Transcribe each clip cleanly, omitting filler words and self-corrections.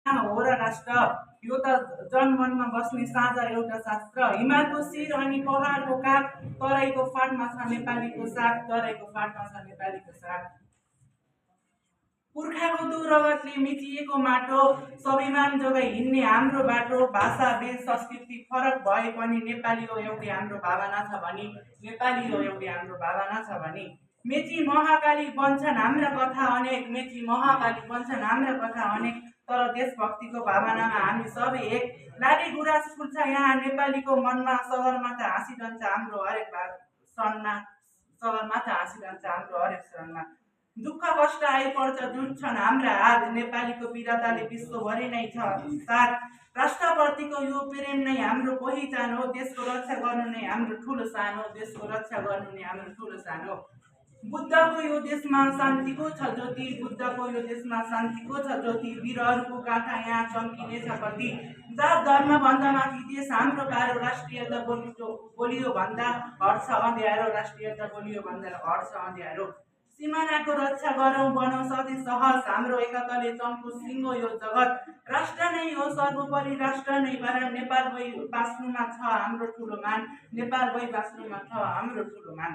हो र राष्ट्र यो त जनमनमा बस्ने साझा एउटा शास्त्र। हिमालको शिर अनि पहाडको काख, तराईको फाटमा छ नेपालीको साथ, तराईको फाटमा छ नेपालीको साथ। पुर्खाको दुध रगतले मिचिएको माटो, स्वाभिमान जोगाई हिँड्ने हाम्रो बाटो। भाषा वेश संस्कृति फरक भए पनि नेपाली हो एउटै हाम्रो भावना छ भनी, नेपाली हो एउटै हाम्रो भावना छ भनी। मेची महाकाली बन्छन् हाम्रा कथा अनेक, मेची महाकाली बन्छन् हाम्रा कथा अनेक, तर देशभक्तिको भावनामा हामी सबै एक। लाली गुराँस फुल्छ यहाँ नेपालीको मनमा, सगरमाथा हाँसिरहन्छ हाम्रो हरेक क्षणमा, सगरमाथा हाँसिरहन्छ हाम्रो हरेक क्षणमा। दुःख कष्ट आइपर्छ जुट्छन् हाम्रा हात, नेपालीको वीरताले विश्वभरि नै छ साथ। राष्ट्रप्रतिको यो प्रेम नै हाम्रो पहिचान हो, देशको रक्षा गर्नु नै हाम्रो ठुलो सान हो, देशको रक्षा गर्नु नै हाम्रो ठुलो सान हो। बुद्धको यो देशमा शान्तिको छ ज्योति, बुद्धको यो देशमा शान्तिको छ ज्योति, वीरहरूको गाथा यहाँ चम्किनेछ कति। जात धर्म भन्दा माथि देश हाम्रो प्यारो, राष्ट्रियता बोलियो भन्दा हट्छ अँध्यारो, राष्ट्रियता बोलियो भन्दा हट्छ अँध्यारो। सिमानाको रक्षा गरौँ बनौँ सधैँ सहज, हाम्रो एकताले चम्को सिङ्गो यो जगत। राष्ट्र नै हो सर्वोपरि, राष्ट्र नै परान, नेपाल भई बाँच्नुमा छ हाम्रो ठुलो मान, नेपाल भई बाँच्नुमा छ हाम्रो ठुलो मान।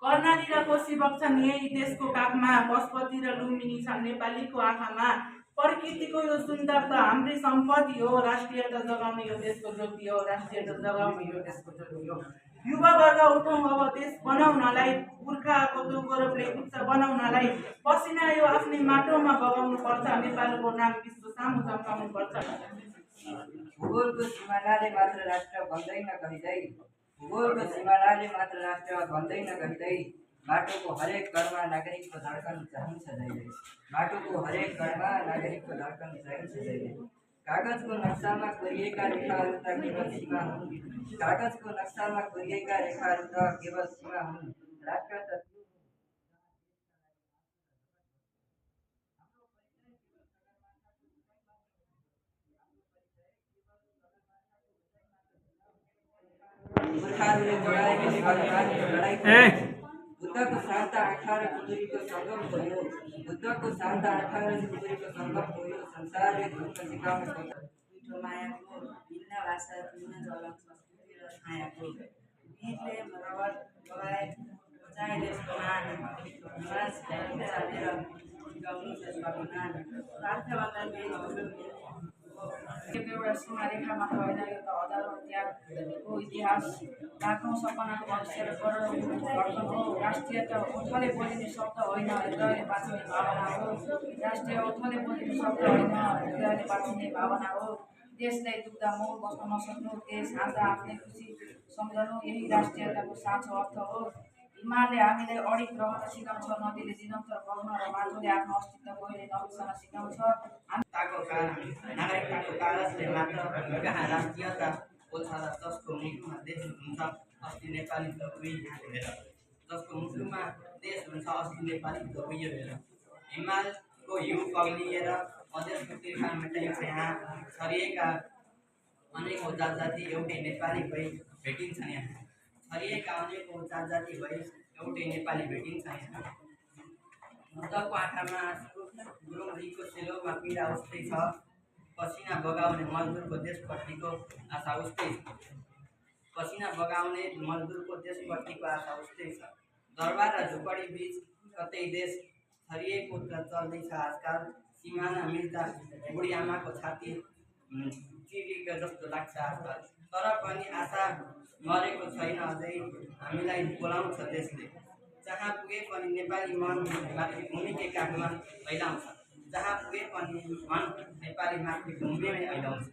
कर्णाली र कोशी बग्छन् यही देशको काखमा, पशुपति र लुम्बिनी छन् नेपालीको आँखामा। प्रकृतिको यो सुन्दरता हाम्रै सम्पत्ति हो, राष्ट्रियता जगाउने यो देशको ज्योति हो, राष्ट्रियता जगाउने यो देशको ज्योति हो। युवा वर्ग उठौँ अब देश बनाउनलाई, पुर्खाको त्यो गौरवले उच्च बनाउनलाई। पसिना यो आफ्नै माटोमा बगाउनु पर्छ, नेपालको नाम विश्व सामु चम्काउनु पर्छ। भूगोलको सिमानाले मात्र राष्ट्र बन्दैन कहिल्यै, भूगोलको सिमानाले मात्र राष्ट्र बन्दैन कहिल्यै। माटोको हरेक कणमा नागरिकको धड्कन चाहिन्छ जहिले, माटोको हरेक कणमा नागरिकको धड्कन चाहिन्छ जहिले। कागजको नक्सामा कोरिएका रेखाहरू त केवल सीमा हुन्, कागजको नक्सामा कोरिएका रेखाहरू त केवल सीमा हुन्। राष्ट्र त पुर्खाहरूले जोडाएको नेपालीमाथि लडाईँ। बुद्धको शान्त आँखा र कुन्दुरीको सङ्गम भयो, बुद्धको शान्त आँखा र कुन्दुरीको सङ्गम भयो, संसारले धुर्म सिकाउनु पर्छ। मिठो मायाको भिन्न भाषा भिन्न चलन संस्कृति र छायाको, वीरले रगत बगाए बचाए देशको मान, समाज चालेर गाउनु छ स्वाभिमान। स्वार्थभन्दा बेसी एउटा सीमारेखामा होइन, यो त हजारौँ त्यागको इतिहास, लाखौँ सपनाको भविष्य र करोडौँ धड्कन हो। राष्ट्रियता ओठले बोलिने शब्द होइन, हृदयले बाँच्ने भावना हो, राष्ट्रिय ओठले बोलिने शब्द होइन, हृदयले बाँच्ने भावना हो। देशलाई दुख्दा मौन बस्न नसक्नु, देश हाँस्दा आफ्नै खुसी सम्झनु, यही राष्ट्रियताको साँचो अर्थ हो। हिमालले हामीलाई अडिग रहन सिकाउँछ, नदीले निरन्तर बग्न र माटोले आफ्नो अस्तित्व कहिले नबिर्सन सिकाउँछ। नागरिकताको कागजले मात्र कहाँ राष्ट्रियता बोल्छ र जसको मुटुमा देश हुन्छ अस्ति नेपाली त उही यहाँ हेर, जसको मुटुमा देश हुन्छ अस्ति नेपाली त उही हेर। हिमालको हिउँ पग्लिएर मधेसको तिर्खा मेटाइन्छ यहाँ, छरिएका अनेकौँ जात जाति एउटै नेपाली भई भेटिन्छन् यहाँ, छरिएका अनेकौँ जात जाति भई एउटै नेपाली भेटिन्छ यहाँ। बुद्धको आँखामा आँसु, गुरुङजीको सेलोमा पीडा उस्तै छ, पसिना बगाउने मजदुरको देशप्रतिको आशा उस्तै छ, पसिना बगाउने मजदुरको देशप्रतिको आशा उस्तै छ। दरबार र झुपडी बीच कतै देश छरिएको त चल्दैछ आजकाल, सिमाना मिल्दा बुढी आमाको छाती चिरिएको जस्तो लाग्छ आजकाल। तर पनि आशा मरेको छैन अझै, हामीलाई बोलाउँछ देशले, जहाँ पुगे पनि नेपाली मन मातृभूमिकै काखमा फैलाउँछ, जहाँ पुगे पनि मन नेपाली मातृभूमिमै फैलाउँछ।